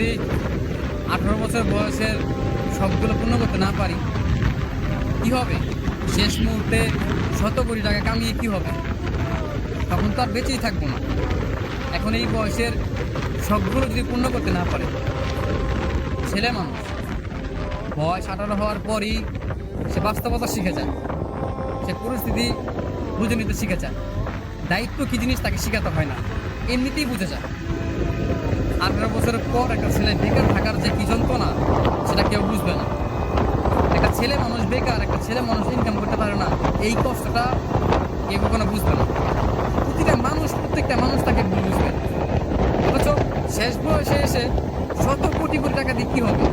যদি 18 বছর বয়সের সবগুলো পূর্ণ করতে না পারি কি হবে? শেষ মুহূর্তে শত কোটি টাকা কামিয়ে কি হবে? তখন তো আর বেঁচেই থাকবো না। এখন এই বয়সের সবগুলো যদি পূর্ণ করতে না পারে, ছেলে মানুষ বয়স 18 হওয়ার পরই সে বাস্তবতা শিখে যায়, সে পরিস্থিতি বুঝে নিতে শিখে যায়। দায়িত্ব কি জিনিস তাকে শেখাতে হয় না, এমনিতেই বুঝে যায়। 18 বছরের পর একটা ছেলে বেকার থাকার যে কি যন্ত্রণা সেটা কেউ বুঝবে না। একটা ছেলে মানুষ বেকার, একটা ছেলে মানুষ ইনকাম করতে পারে না, এই কষ্টটা কেউ কখনো বুঝবে না। প্রত্যেকটা মানুষ তাকে বুঝবে। অথচ শেষ বয়সে এসে শত কোটি কোটি টাকা দিয়ে কি হবে?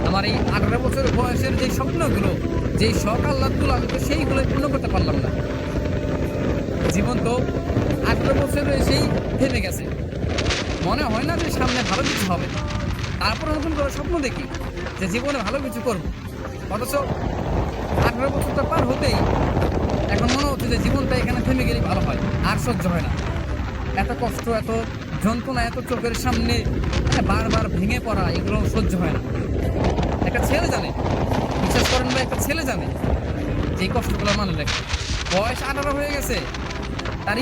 আমার এই 18 বছর বয়সের যে স্বপ্নগুলো, যেই শখ আহ্লাদগুলো, আমি তো সেইগুলো পূর্ণ করতে পারলাম না। জীবন তো 18 বছরে এসেই থেমে গেছে। মনে হয় না যে সামনে ভালো কিছু হবে। তারপর নতুন করে স্বপ্ন দেখি যে জীবনে ভালো কিছু করব। অথচ 18 বছরটা পার হতেই এখন মনে হচ্ছে যে জীবনটা এখানে থেমে গেলেই ভালো হয়। আর সহ্য হয় না। এত কষ্ট, এত যন্ত্রণা, এত চোখের সামনে বারবার ভেঙে পড়া, এগুলো সহ্য হয় না। একটা ছেলে জানে, বিশ্বাস করেন ভাই, একটা ছেলে জানে যে এই কষ্টগুলো মানুষ দেখে। বয়স 18 হয়ে গেছে, তার